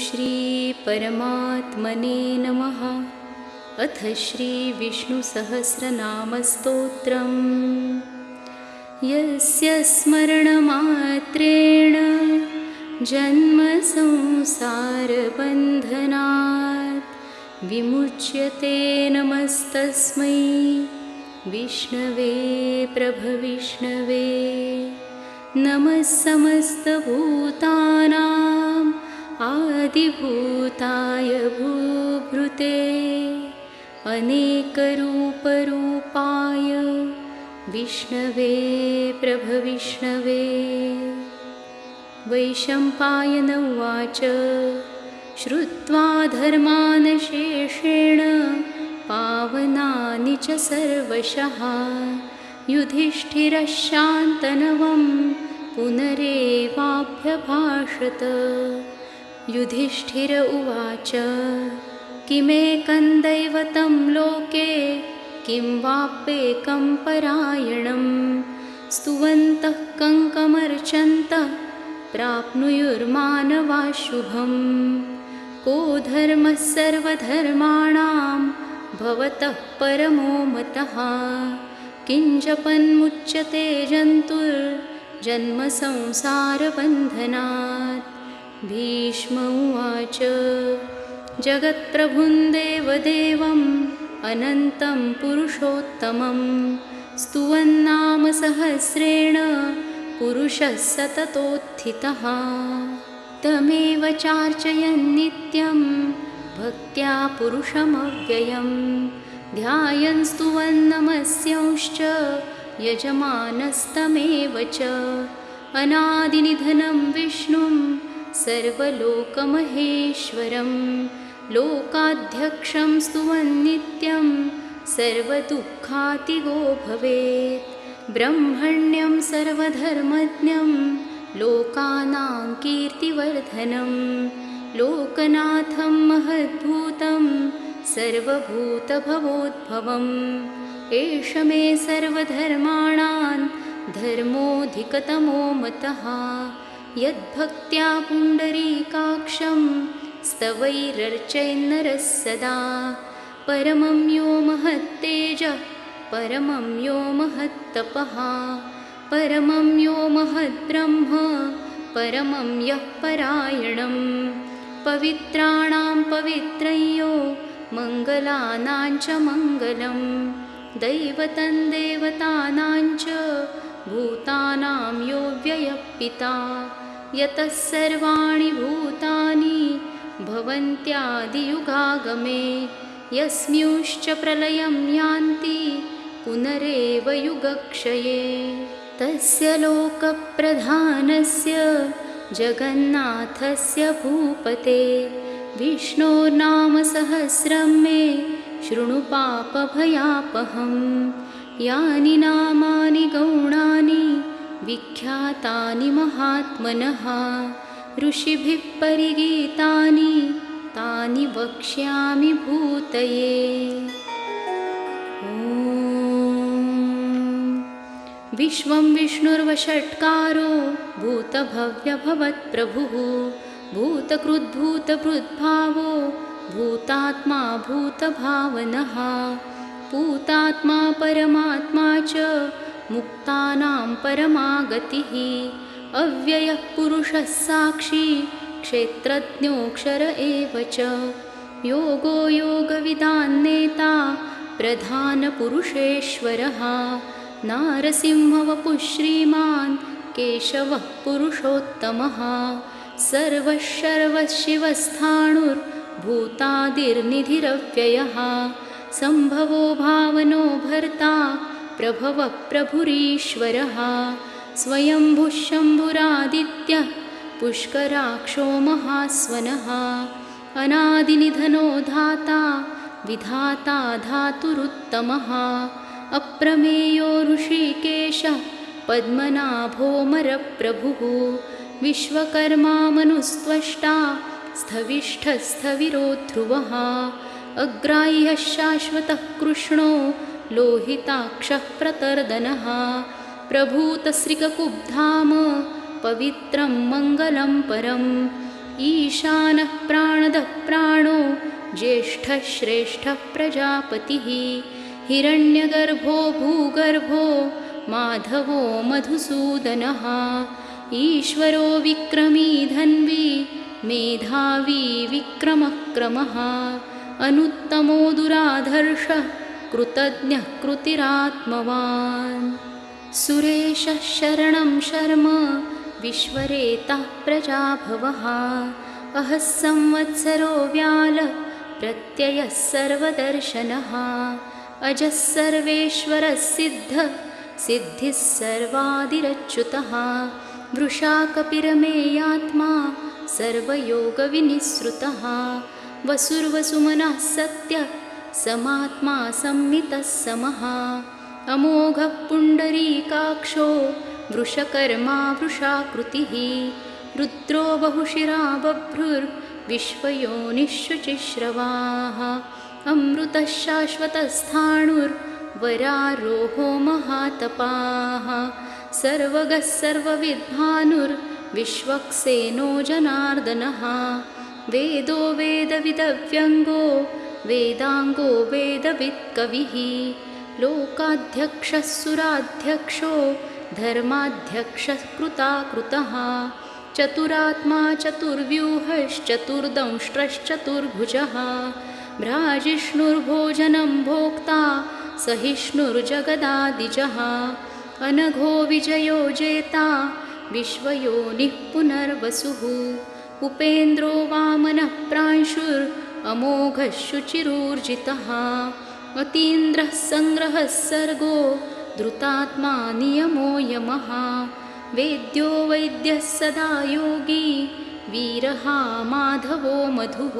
श्रीपरमात्मने नमः। अथ श्रीविष्णुसहस्रनामस्तोत्रम्। यस्य स्मरणमात्रेण जन्मसंसारबन्धनात् विमुच्यते, नमस्तस्मै विष्णवे प्रभविष्णवे। नमः समस्तभूतानाम् आदिभूताय भूभृते अनेकरूपरूपाय विष्णवे प्रभविष्णवे। वैशम्पायन उवाच श्रुत्वा धर्मान् शेषेण पावनानि च सर्वशः युधिष्ठिरः शान्तनवं पुनरेवाभ्यभाषत। युधिष्ठिर उवाच किमेकं दैवतं लोके किं वाप्येकं परायणं स्तुवन्तः कङ्कमर्चन्तः प्राप्नुयुर्मानवा शुभम्। को धर्मः सर्वधर्माणां भवतः परमो मतः किञ्जपन्मुच्यते जन्तुर्जन्मसंसारबन्धनात्। भीष्म उवाच जगत्प्रभुं देवदेवम् अनन्तं पुरुषोत्तमं स्तुवन्नाम सहस्रेण पुरुषः सततोत्थितः। तमेव चार्चयन् नित्यं भक्त्या पुरुषमव्ययं ध्यायन् स्तुवन् नमस्यांश्च यजमानस्तमेव च। अनादिनिधनं विष्णुं सर्वलोकमहेश्वरं लोकाध्यक्षं स्तुवन् नित्यं सर्वदुःखातिगो भवेत्। ब्रह्मण्यं सर्वधर्मज्ञं लोकानां कीर्तिवर्धनं लोकनाथं महद्भूतं सर्वभूतभवोद्भवम्। एष मे सर्वधर्माणां धर्मोऽधिकतमो मतः यद्भक्त्या पुण्डरीकाक्षं स्तवैरर्चयन्नरः सदा। परमं यो महत्तेजः परमं यो महत्तपः परमं यो महद्ब्रह्म परमं यः परायणं। पवित्राणां पवित्रं यो मङ्गलानां च मङ्गलं दैवतं देवतानां च भूतानां यो व्ययः पिता। यतः सर्वाणि भूतानि भवन्त्यादियुगागमे यस्मिंश्च प्रलयं यान्ति पुनरेव युगक्षये। तस्य लोकप्रधानस्य जगन्नाथस्य भूपते विष्णोर्नाम सहस्रं मे शृणु पापभयापहम्। यानि नामानि गौणानि विख्यातानि महात्मनः ऋषिभिः परिगीतानि तानि वक्ष्यामि भूतये। ॐ विश्वं विष्णुर्वषट्कारो भूतभव्यभवत्प्रभुः भूतकृद्भूतभृद्भावो भूतात्मा भूतभावनः पूतात्मा परमात्मा च मुक्तानां परमागतिः। अव्ययः पुरुषः साक्षी क्षेत्रज्ञोऽक्षर एव च योगो योगविदान्नेता प्रधानपुरुषेश्वरः। नारसिंहवपुः श्रीमान् केशवः पुरुषोत्तमः सर्वः सर्वशिवस्थाणुर्भूतादिर्निधिरव्ययः सम्भवो भावनो भर्ता प्रभवः प्रभुरीश्वरः। स्वयंभुः शम्भुरादित्यः पुष्कराक्षो महास्वनः अनादिनिधनो धाता विधाता धातुरुत्तमः। अप्रमेयो ऋषिकेशः पद्मनाभोऽमरप्रभुः विश्वकर्मा मनुस्त्वष्टा स्थविष्ठस्थविरो ध्रुवः। अग्राह्यः शाश्वतः कृष्णो लोहिताक्षः प्रतर्दनः प्रभूतश्रिककुब्धाम पवित्रं मङ्गलं परं ईशानः प्राणदः प्राणो ज्येष्ठः श्रेष्ठः प्रजापतिः हिरण्यगर्भो भूगर्भो माधवो मधुसूदनः ईश्वरो विक्रमी धन्वी मेधावी विक्रमक्रमः अनुत्तमो दुराधर्षः कृतज्ञः कृतिरात्मवान् सुरेशः शरणं शर्म विश्वरेतः प्रजाभवः अहः संवत्सरो व्यालः प्रत्ययः सर्वदर्शनः अजः सर्वेश्वरः सिद्धः सिद्धिः सर्वादिरच्युतः वृषा कपिरमेयात्मा सर्वयोगविनिःसृतः वसुर्वसुमनः सत्यः समात्मा संमितः समः अमोघः पुण्डरीकाक्षो वृषकर्मा वृषाकृतिः रुद्रो बहुशिरा बभ्रुर्विश्वयोनिःशुचिश्रवाः अमृतः शाश्वतस्थाणुर्वरारोहो महातपाः सर्वगः सर्वविद्भानुर्विश्वक्सेनो जनार्दनः वेदो वेदविदव्यङ्गो वेदाङ्गो वेदवित्कविः लोकाध्यक्षः सुराध्यक्षो धर्माध्यक्षः कृताकृतः चतुरात्मा चतुर्व्यूहश्चतुर्दंष्ट्रश्चतुर्भुजः भ्राजिष्णुर्भोजनं भोक्ता सहिष्णुर्जगदादिजः अनघो विजयो जेता विश्वयोनिः पुनर्वसुः उपेन्द्रो वामनः प्रांशुरमोघः शुचिरूर्जितः अतीन्द्रः सङ्ग्रहः सर्गो धृतात्मा नियमो यमः वेद्यो वैद्यः सदा योगी वीरः माधवो मधुः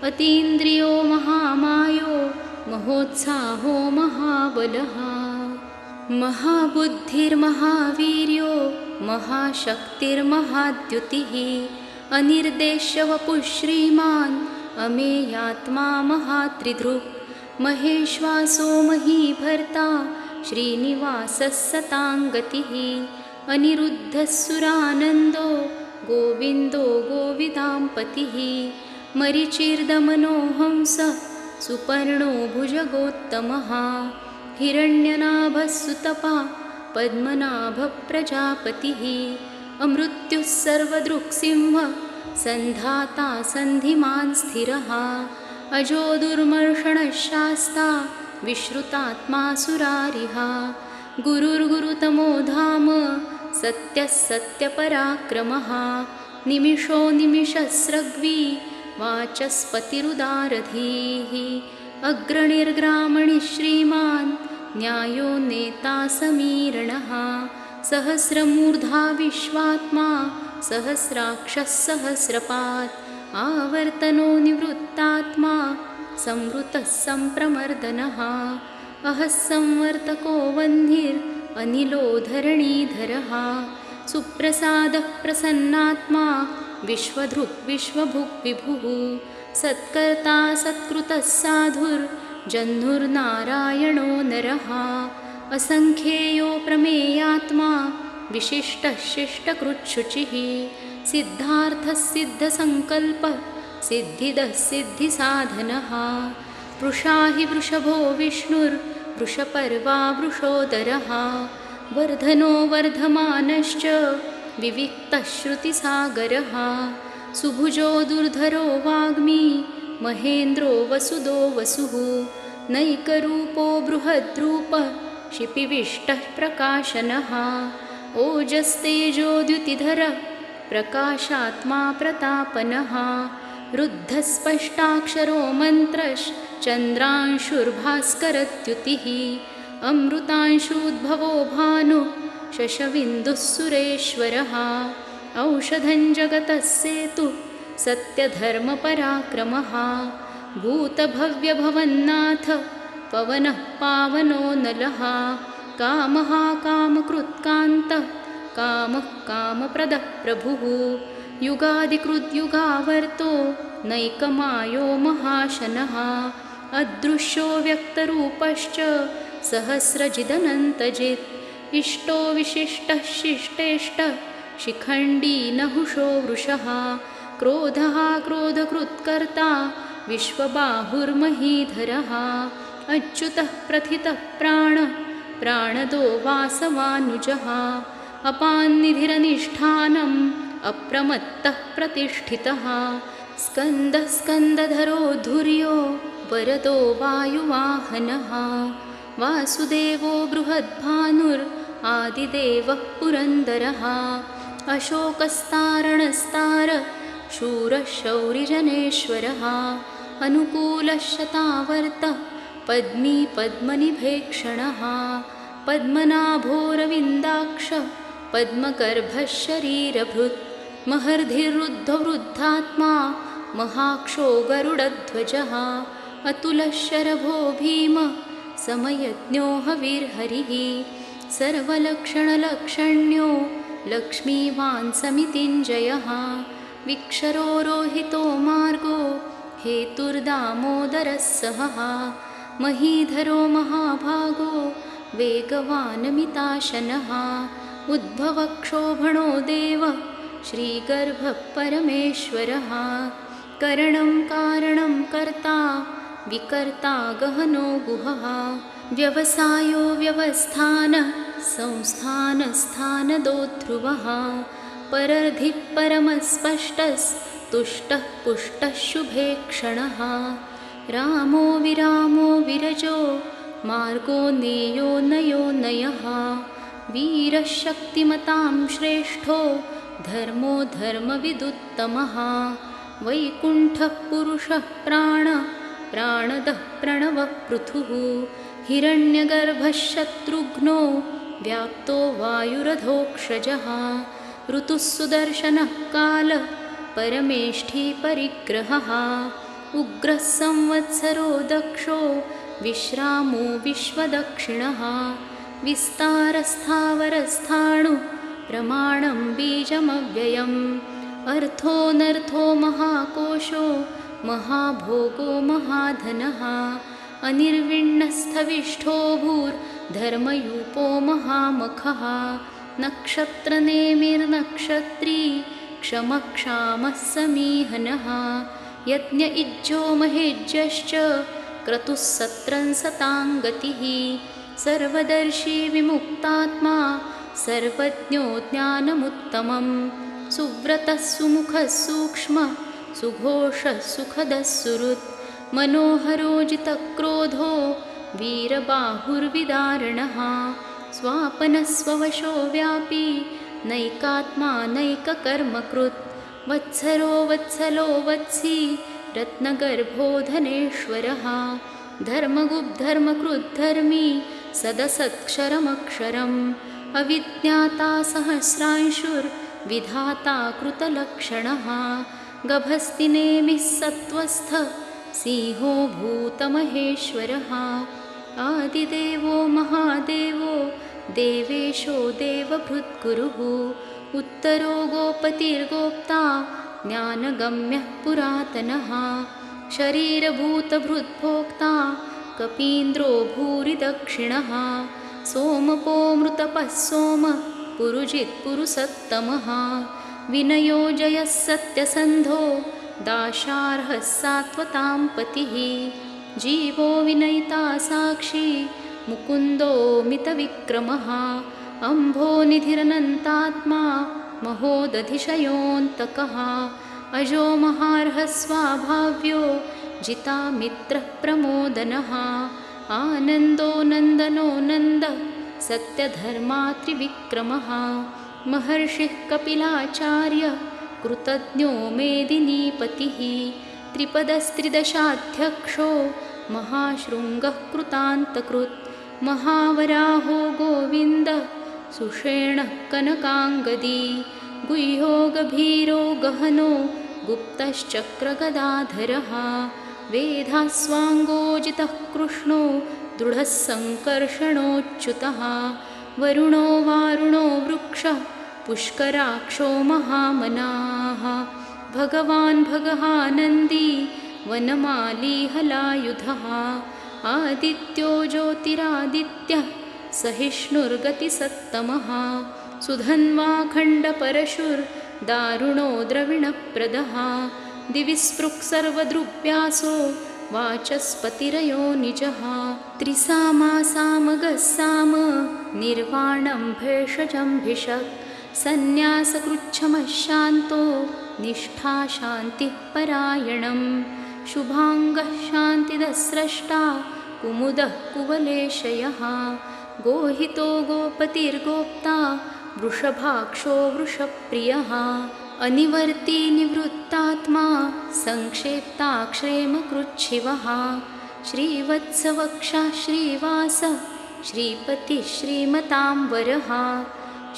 अतीन्द्रियो महामायो महोत्साहो महाबलः महाबुद्धिर्महावीर्यो महाशक्तिर्महाद्युतिः अनिर्देश्यवपुः श्रीमान् अमेयात्मा महात्रिधृक् महेश्वासो महीभर्ता श्रीनिवासः सताङ्गतिः अनिरुद्धः सुरानन्दो गोविन्दो गोविदाम्पतिः मरीचिर्दमनो हंसः सुपर्णो भुजगोत्तमः हिरण्यनाभः सुतपा पद्मनाभः प्रजापतिः अमृत्युः सर्वदृक्सिंहः सन्धाता सन्धिमान् स्थिरः अजो दुर्मर्षणः शास्ता विश्रुतात्मा सुरारिः गुरुर्गुरुतमो धाम सत्यः सत्यपराक्रमः निमिषो निमिषस्रग्वी वाचस्पतिरुदारधीः अग्रणिर्ग्रामणिः श्रीमान् न्यायो नेता समीरणः सहस्रमूर्धा विश्वात्मा सहस्राक्षः सहस्रपात् आवर्तनो निवृत्तात्मा संवृतः सम्प्रमर्दनः अहः संवर्तको वह्निरनिलो धरणीधरः सुप्रसादः प्रसन्नात्मा विश्वधृक् विश्वभुक् विभुः सत्कर्ता सत्कृतः साधुर्जह्नुर्नारायणो नरः असङ्ख्येयो प्रमेयात्मा विशिष्टः शिष्टकृच्छुचिः सिद्धार्थः सिद्धसङ्कल्पः सिद्धिदः सिद्धिसाधनः वृषा हि वृषभो विष्णुर्वृषपर्वा वृषोदरः वर्धनो वर्धमानश्च विविक्तः श्रुतिसागरः सुभुजो दुर्धरो वाग्मी महेन्द्रो वसुदो वसुः नैकरूपो बृहद्रूपः शिपिविष्टः प्रकाशनः ओजस्तेजोद्युतिधरः प्रकाशात्मा प्रतापनः रुद्धस्पष्टाक्षरो मन्त्रश्चन्द्रांशुर्भास्करद्युतिः अमृतांशूद्भवो भानुः शशविन्दुः सुरेश्वरः औषधं जगतः सेतुः सत्यधर्मपराक्रमः भूतभव्यभवन्नाथ पवनः पावनो नलः कामः कामकृत्कान्तः कामः कामप्रदः प्रभुः युगादिकृद्युगावर्तो नैकमायो महाशनः अदृश्यो व्यक्तरूपश्च सहस्रजिदनन्तजित् इष्टो विशिष्टः शिष्टेष्टः शिखण्डी नहुषो वृषः क्रोधः क्रोधकृत्कर्ता विश्वबाहुर्महीधरः अच्युतः प्रथितः प्राणदो वासवानुजः अपान्निधिरनिष्ठानम् अप्रमत्तः प्रतिष्ठितः स्कन्दधरो धुर्यो वरदो वायुवाहनः वासुदेवो बृहद्भानुरादिदेवः पुरन्दरः अशोकस्तारणस्तार शूरः शौरिजनेश्वरः अनुकूलः शतावर्तः पद्मी पद्मनिभेक्षणः पद्मनाभोरविन्दाक्ष पद्मगर्भः शरीरभृत् महर्धिरुद्धो वृद्धात्मा महाक्षो गरुडध्वजः अतुलः शरभो भीम समयज्ञो हविर्हरिः सर्वलक्षणलक्षण्यो लक्ष्मीवान् समितिञ्जयः विक्षरो रोहितो मार्गो हेतुर्दामोदरः सहः महीधरो महाभागो वेगवानमिताशनः उद्भवक्षोभणो देवः श्रीगर्भः परमेश्वरः करणं कारणं कर्ता विकर्ता गहनो गुहः व्यवसायो व्यवस्थानः संस्थानस्थानदो ध्रुवः परर्धिः परमस्पष्टस्तुष्टः पुष्टः शुभे क्षणः रामो विरामो विरजो मार्गो नेयो नयो नयः वीरः शक्तिमतां श्रेष्ठो धर्मो धर्मविदुत्तमः वैकुण्ठः पुरुषः प्राणदः प्रणवः पृथुः हिरण्यगर्भः शत्रुघ्नो व्याप्तो वायुरधोक्षजः ऋतुः सुदर्शनः कालः परमेष्ठी परिग्रहः उग्रः संवत्सरो दक्षो विश्रामो विश्वदक्षिणः विस्तारस्थावरस्थाणु प्रमाणं बीजमव्ययम् अर्थोऽनर्थो महाकोशो महाभोगो महाधनः अनिर्विण्णस्थविष्ठो भूर्धर्मयूपो महामखः नक्षत्रनेमिर्नक्षत्री क्षमक्षामः समीहनः यज्ञ इज्जो महेज्यश्च क्रतुः सत्रं सतां गतिः सर्वदर्शी विमुक्तात्मा सर्वज्ञो ज्ञानमुत्तमं सुव्रतः सुमुखः सूक्ष्मः सुघोषः सुखदः सुहृत् मनोहरो जितक्रोधो वीरबाहुर्विदारणः स्वापनस्ववशो व्यापी नैकात्मा नैककर्मकृत् वत्सरो वत्सलो वत्सी रत्नगर्भो धनेश्वरः धर्मगुप्धर्मकृद्धर्मी सदसत्क्षरमक्षरम् अविज्ञाता सहस्रांशुर्विधाता कृतलक्षणः गभस्तिनेमिः सत्त्वस्थः सिंहो भूतमहेश्वरः आदिदेवो महादेवो देवेशो देवभृद्गुरुः उत्तरो गोपतिर्गोप्ता ज्ञानगम्यः पुरातनः शरीरभूतभृद्भोक्ता कपीन्द्रो भूरिदक्षिणः सोमपो मृतपः सोमः पुरुजित्पुरुसत्तमः विनयो जयः सत्यसन्धो दाशार्हः सात्वतां पतिः जीवो विनयिता साक्षी मुकुन्दो मितविक्रमः अम्भोनिधिरनन्तात्मा महोदधिशयोऽन्तकः अजो महार्हः स्वाभाव्यो जितामित्रः प्रमोदनः आनन्दो नन्दनो नन्दः सत्यधर्मात्रिविक्रमः महर्षिः कपिलाचार्यः कृतज्ञो मेदिनीपतिः त्रिपदस्त्रिदशाध्यक्षो महाशृङ्गः कृतान्तकृत् महावराहो गोविन्दः सुषेणः कनकाङ्गदी गुह्यो गभीरो गहनो गुप्तश्चक्रगदाधरः वेधास्वाङ्गोजितः कृष्णो दृढः सङ्कर्षणोच्युतः वरुणो वारुणो वृक्षः पुष्कराक्षो महामनाः भगवान् भगहानन्दी वनमाली हलायुधः आदित्यो ज्योतिरादित्यः सहिष्णुर्गतिसत्तमः सुधन्वाखण्डपरशुर् दारुणो द्रविणप्रदः दिवि स्पृक्सर्वदृग्व्यासो वाचस्पतिरयो निजः त्रिसामासामगः साम निर्वाणं भेषजं भिषक् सन्न्यासकृच्छमः शान्तो निष्ठा शान्तिः परायणं शुभाङ्गः शान्तिदः स्रष्टा कुमुदः कुवलेशयः गोहितो गोपतिर्गोप्ता वृषभाक्षो वृषप्रियः अनिवर्ती निवृत्तात्मा संक्षेप्ताक्षेमकृच्छिवः श्रीवत्सवक्षा श्रीवास श्रीपतिः श्रीमताम्बरः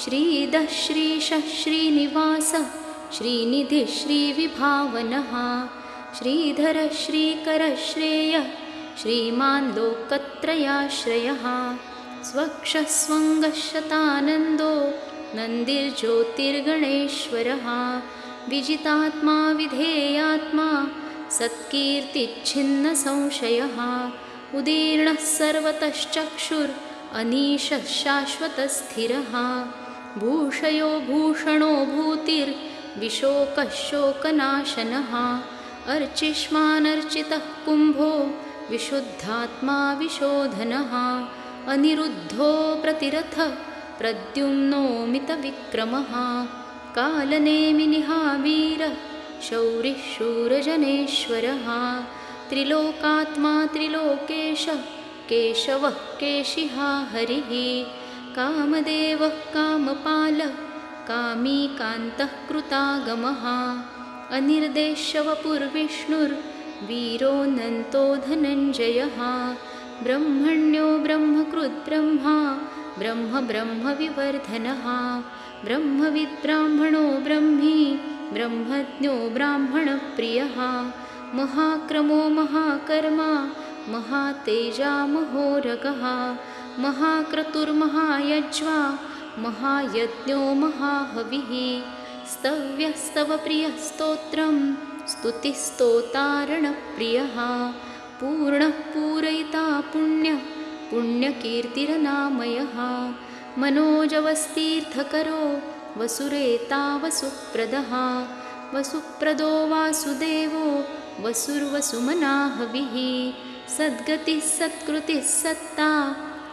श्रीदः श्रीशः श्रीनिवास श्रीनिधिः श्रीविभावनः श्रीधरः श्रीकरः श्रेयः श्रीमान् लोकत्रयाश्रयः स्वक्षः स्वङ्गः शतानन्दो नन्दिर्ज्योतिर्गणेश्वरः विजितात्मा विधेयात्मा सत्कीर्तिच्छिन्नसंशयः उदीर्णः सर्वतश्चक्षुर् अनीशः शाश्वतस्थिरः भूषयो भूषणो भूतिर्विशोकः शोकनाशनः अर्चिष्मानर्चितः कुम्भो विशुद्धात्मा विशोधनः अनिरुद्धो प्रतिरथ प्रद्युम्नो मितविक्रमः कालनेमिनिहावीरः शौरिः शूरजनेश्वरः त्रिलोकात्मा त्रिलोकेश केशवः केशिहा हरिः कामदेवः कामपालः कामीकान्तः कृतागमः अनिर्देश्यवपुर्विष्णुर्वीरोऽनन्तो धनञ्जयः ब्रह्मण्यो ब्रह्मकृद्ब्रह्मा ब्रह्म ब्रह्मविवर्धनः ब्रह्मविद्ब्राह्मणो ब्रह्मी ब्रह्मज्ञो ब्राह्मणप्रियः महाक्रमो महाकर्मा महातेजा महोरगः महाक्रतुर्महायज्वा महायज्ञो महाहविः स्तव्यस्तवप्रियस्तोत्रं स्तुतिस्तोतारणप्रियः पूर्णः पूरयिता पुण्यः पुण्यकीर्तिरनामयः मनोजवस्तीर्थकरो वसुरेता वसुप्रदः वसुप्रदो वासुदेवो वसुर्वसुमनाहविः सद्गतिः सत्कृतिः सत्ता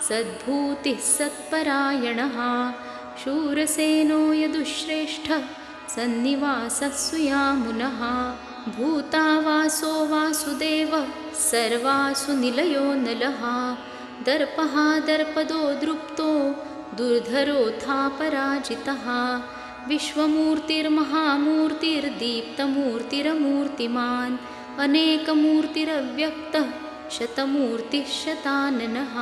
सद्भूतिः सत्परायणः शूरसेनो यदुश्रेष्ठः सन्निवासः सुयामुनः भूतावासो वासुदेवः सर्वासु निलयो नलः दर्पः दर्पदो दृप्तो दुर्धरोऽथा पराजितः विश्वमूर्तिर्महामूर्तिर्दीप्तमूर्तिरमूर्तिमान् अनेकमूर्तिरव्यक्तः शतमूर्तिः शताननः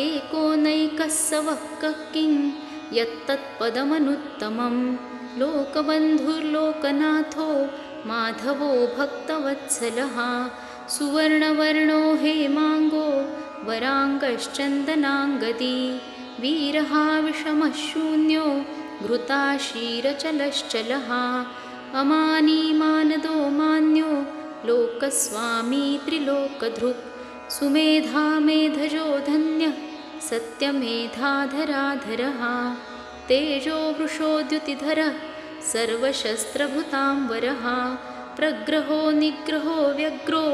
एकोनैकः सवः किं यत्तत्पदमनुत्तमं लोकबन्धुर्लोकनाथो माधवो भक्तवत्सलः सुवर्णवर्णो हेमाङ्गो वराङ्गश्चन्दनाङ्गदी वीरः विषमः शून्यो घृताशीरचलश्चलः अमानी मानदो मान्यो लोकस्वामी त्रिलोकधृक् सुमेधा मेधजो धन्यः सत्यमेधाधराधरः तेजो वृषोद्युतिधरः सर्वशस्त्रभृताम्बरः प्रग्रहो निग्रहो व्यग्रो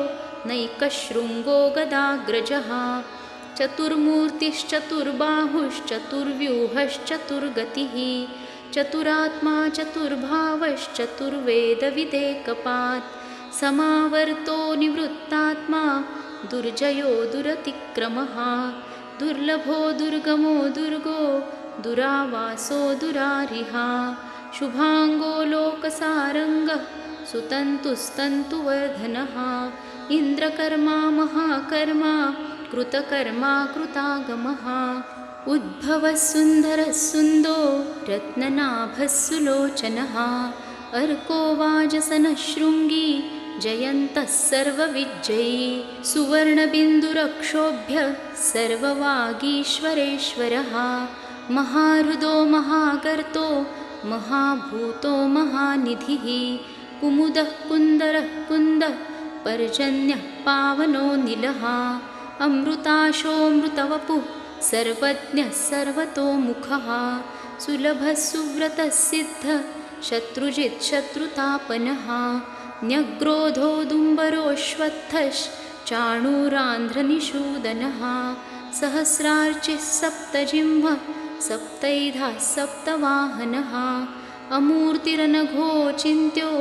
नैकशृङ्गो गदाग्रजः चतुर्मूर्तिश्चतुर्बाहुश्चतुर्व्यूहश्चतुर्गतिः चतुरात्मा चतुर्भावश्चतुर्वेदविदेकपात् समावर्तो निवृत्तात्मा दुर्जयो दुरतिक्रमः दुर्लभो दुर्गमो दुर्गो दुरावासो दुरारिः शुभाङ्गो लोकसारङ्गः सुतन्तुस्तन्तुवर्धनः इन्द्रकर्मा महाकर्मा कृतकर्मा कृतागमः उद्भवः सुन्दरः सुन्दो रत्ननाभः सुलोचनः अर्को वाजसनः शृङ्गी जयन्तः सर्वविजयी सुवर्णबिन्दुरक्षोभ्यः सर्ववागीश्वरेश्वरः महाहृदो महागर्तो महाभूतो महानिधिः कुमुदः कुन्दरः कुन्दः पर्जन्यः पावनो निलः अमृताशोऽमृतवपुः सर्वज्ञः सर्वतोमुखः सुलभः सुव्रतः सिद्धः शत्रुजित् शत्रुतापनः न्यग्रोधोदुम्बरोऽश्वत्थश्चाणूरान्ध्रनिषूदनः सहस्रार्चिः सप्तजिह्वः सप्तैधाः सप्तवाहनः अमूर्तिरनघोचिन्त्यो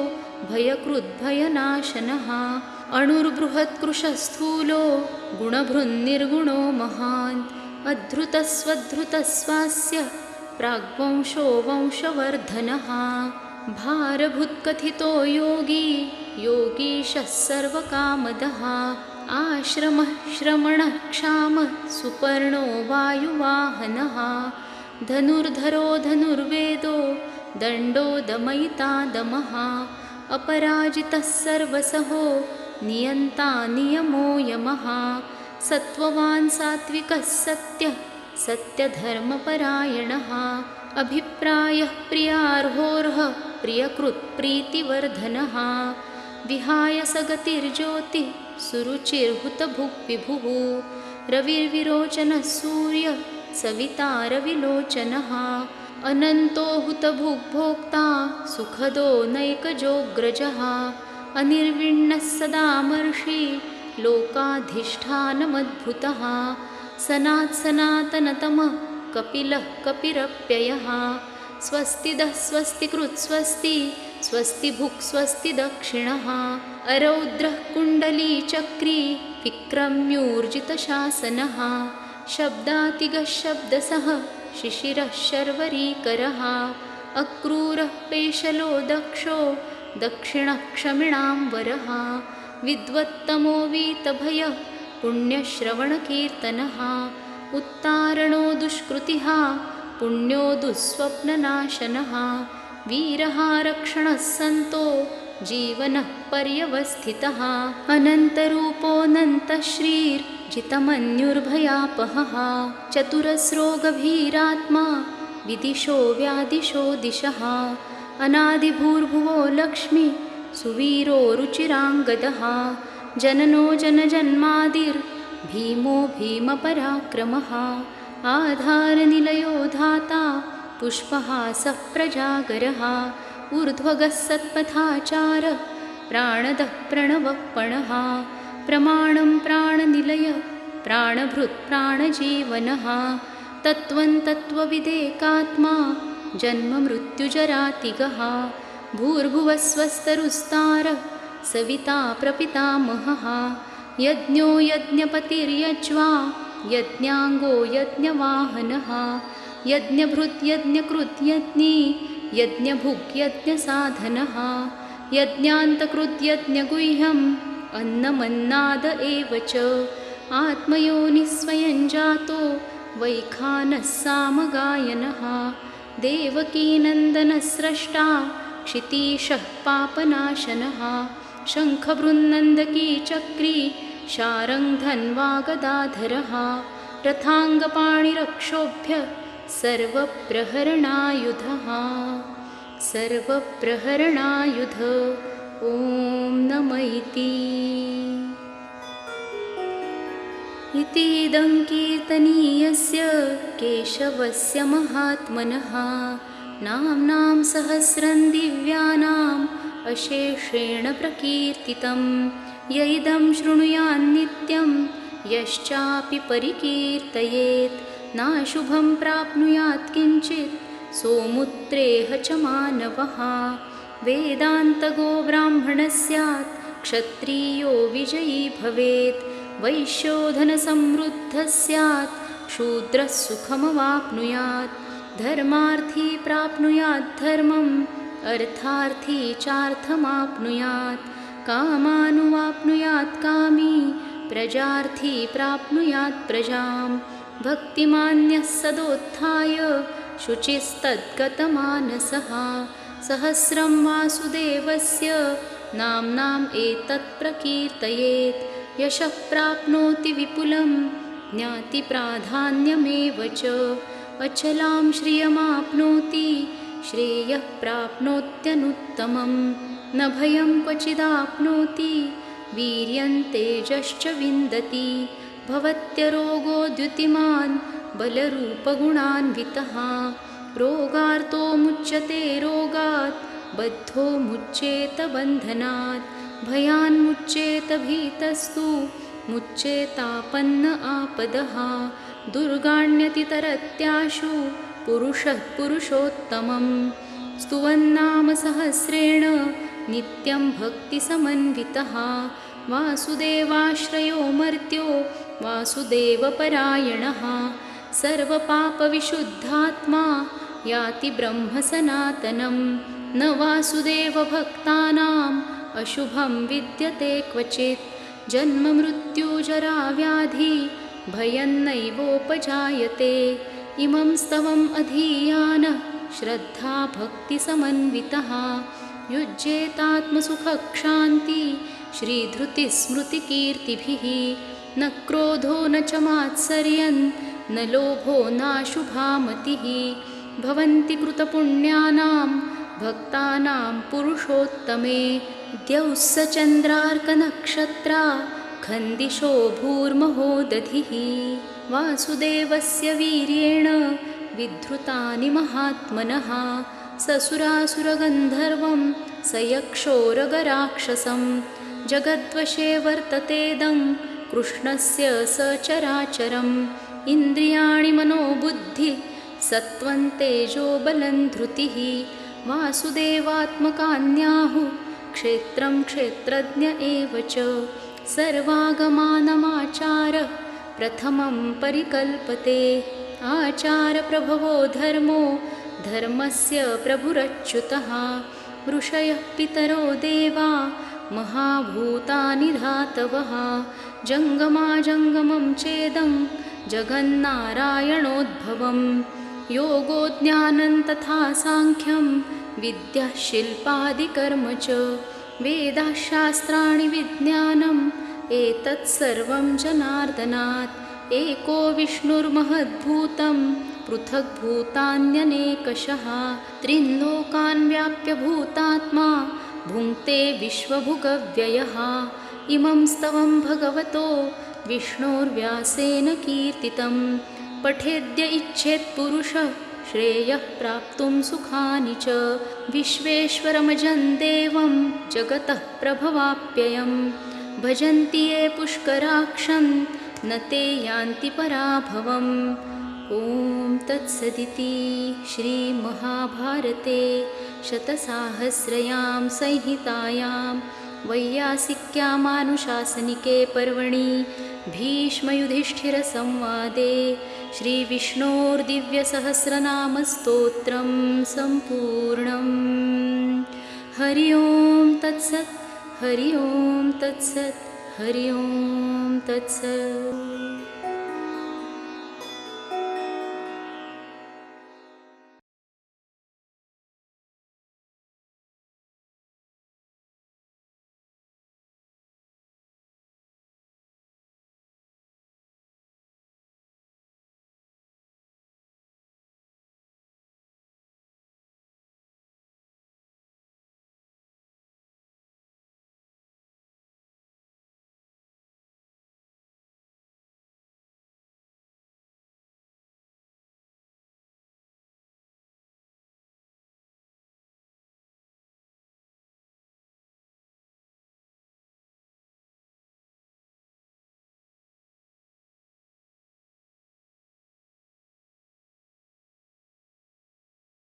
भयकृद्भयनाशनः अणुर्बृहत्कृशस्थूलो गुणभृन्निर्गुणो महान् अधृतस्वधृतस्वास्य प्राग्वंशो वंशवर्धनः भारभुत्कथितो योगी योगीशः सर्वकामदः आश्रमः श्रमणः क्षामः सुपर्णो वायुवाहनः धनुर्धरो धनुर्वेदो दण्डो दमयिता दमः अपराजितः सर्वसहो नियन्ता नियमो यमः सत्त्ववान् सात्विकः सत्यः सत्यधर्मपरायणः अभिप्रायः प्रियार्होर्ह प्रियकृत्प्रीतिवर्धनः विहाय सगतिर्ज्योतिः सुरुचिर्हुतभुग्विभुः रविर्विरोचनः सूर्यः सविता रविलोचनः अनन्तो हुतभुग्भोक्ता सुखदो नैकजोऽग्रजः अनिर्विण्णः सदामर्षि लोकाधिष्ठानमद्भुतः सनातनतमः कपिलः कपिरप्ययः स्वस्तिदः स्वस्तिकृत्स्वस्ति स्वस्तिभुक् स्वस्ति दक्षिणः अरौद्रः कुण्डलीचक्री विक्रम्यूर्जितशासनः शब्दातिगः शब्दसः शिशिरः शर्वरीकरः अक्रूरः पेशलो दक्षो दक्षिणः क्षमिणां वरः विद्वत्तमो वीतभयः पुण्यश्रवणकीर्तनः उत्तारणो दुष्कृतिः पुण्यो दुःस्वप्ननाशनः वीरः रक्षणः सन्तो जीवनः पर्यवस्थितः अनन्तरूपोऽनन्तश्रीर्जितमन्युर्भयापहः चतुरस्रोगभीरात्मा विदिशो व्यादिशो दिशः अनादिभूर्भुवो लक्ष्मी सुवीरो रुचिराङ्गदः जननो जनजन्मादिर्भीमो भीमपराक्रमः आधारनिलयो धाता पुष्पहासः प्रजागरः ऊर्ध्वगः सत्पथाचारः प्राणदः प्रणवपणः प्रमाणं प्राणनिलयः प्राणभृत् प्राणजीवनः तत्त्वं तत्त्वविदेकात्मा जन्ममृत्युजरातिगः भूर्भुवस्वस्तरुस्तारः सविता प्रपितामहः यज्ञो यज्ञपतिर्यज्वा यज्ञाङ्गो यज्ञवाहनः यज्ञभृत् यज्ञकृत् यज्ञी यज्ञभुक् यज्ञसाधनः यज्ञान्तकृत् यज्ञगुह्यम् अन्नमन्नाद एव च आत्मयोनिः स्वयं जातो वैखानः सामगायनः देवकीनन्दनस्रष्टा क्षितीशः पापनाशनः शङ्खबृन्नन्दकी चक्री शारङ्गधन्वागदाधरः रथाङ्गपाणिरक्षोभ्य सर्वप्रहरणायुधः सर्वप्रहरणायुध ॐ नम इतीदं कीर्तनीयस्य केशवस्य महात्मनः नाम्नां सहस्रं दिव्यानाम् अशेषेण प्रकीर्तितं य इदं शृणुयान्नित्यं यश्चापि परिकीर्तयेत् नाशुभं प्राप्नुयात् किञ्चित् सोमुत्रेह च मानवः वेदान्तगो ब्राह्मणः स्यात् क्षत्रियो विजयी भवेत् वैश्योधनसमृद्धः स्यात् शूद्रः सुखमवाप्नुयात् धर्मार्थी प्राप्नुयात् धर्मम् अर्थार्थी चार्थमाप्नुयात् कामानुवाप्नुयात् कामी प्रजार्थी प्राप्नुयात् प्रजां भक्तिमान्यः सदोत्थाय शुचिस्तद्गतमानसः सहस्रं वासुदेवस्य नाम्नाम् एतत् प्रकीर्तयेत् यशः प्राप्नोति विपुलं ज्ञातिप्राधान्यमेव च अचलां श्रियमाप्नोति श्रेयः प्राप्नोत्यनुत्तमं न भयं क्वचिदाप्नोति वीर्यं तेजश्च विन्दति भवत्यरोगो द्युतिमान् बलरूपगुणान्वितः रोगार्तो मुच्यते रोगात् बद्धो मुच्येत बन्धनात् भयान्मुच्येत भीतस्तु मुच्येतापन्न आपदः दुर्गाण्यतितरत्याशु पुरुषः पुरुषोत्तमं स्तुवन्नाम सहस्रेण नित्यं भक्तिसमन्वितः वासुदेवाश्रयो मर्त्यो वासुदेवपरायणः सर्वपापविशुद्धात्मा याति ब्रह्मसनातनं न वासुदेवभक्तानाम् अशुभं विद्यते क्वचित् जन्ममृत्युजराव्याधि भयं नैवोपजायते इमं स्तवम् अधीयानः श्रद्धाभक्तिसमन्वितः युज्येतात्मसुखक्षान्ति श्रीधृतिस्मृतिकीर्तिभिः न क्रोधो न च मात्सर्यन् न लोभो नाशुभा मतिः भवन्ति कृतपुण्यानां भक्तानां पुरुषोत्तमे द्यौः स चन्द्रार्कनक्षत्रा खन्दिशो भूर्महोदधिः वासुदेवस्य वीर्येण विधृतानि महात्मनः ससुरासुरगन्धर्वं स यक्षोरगराक्षसं जगद्वशे वर्ततेदं कृष्णस्य सचराचरम् इन्द्रियाणि मनोबुद्धि सत्त्वं तेजो बलं धृतिः वासुदेवात्मकान्याहुः क्षेत्रं क्षेत्रज्ञ एव च सर्वागमानमाचारः प्रथमं परिकल्पते आचारप्रभवो धर्मो धर्मस्य प्रभुरच्युतः ऋषयः पितरो देवा महाभूतानि धातवः जङ्गमाजङ्गमं चेदं जगन्नारायणोद्भवं योगो ज्ञानं तथा साङ्ख्यं विद्या शिल्पादिकर्म च वेदाः शास्त्राणि विज्ञानम् एतत्सर्वं जनार्दनात् एको विष्णुर्महद्भूतं पृथग्भूतान्यनेकशः त्रिन्लोकान् व्याप्य भूतात्मा भुङ्क्ते विश्वभुगव्ययः इमं स्तवं भगवतो विष्णोर्व्यासेन कीर्तितं पठेद्य इच्छेत्पुरुषः श्रेयः प्राप्तुं सुखानि च विश्वेश्वरमजं देवं जगतः प्रभवाप्ययं भजन्ति ये पुष्कराक्षं न ते यान्ति पराभवम् ॐ तत्सदिति श्रीमहाभारते शतसाहस्रयां संहितायां वैयासिक्यामानुशासनिके पर्वणि भीष्मयुधिष्ठिरसंवादे श्रीविष्णोर्दिव्यसहस्रनामस्तोत्रं सम्पूर्णम् हरि ओं तत्सत् हरि ओं तत्सत् हरि ओं तत्सत्।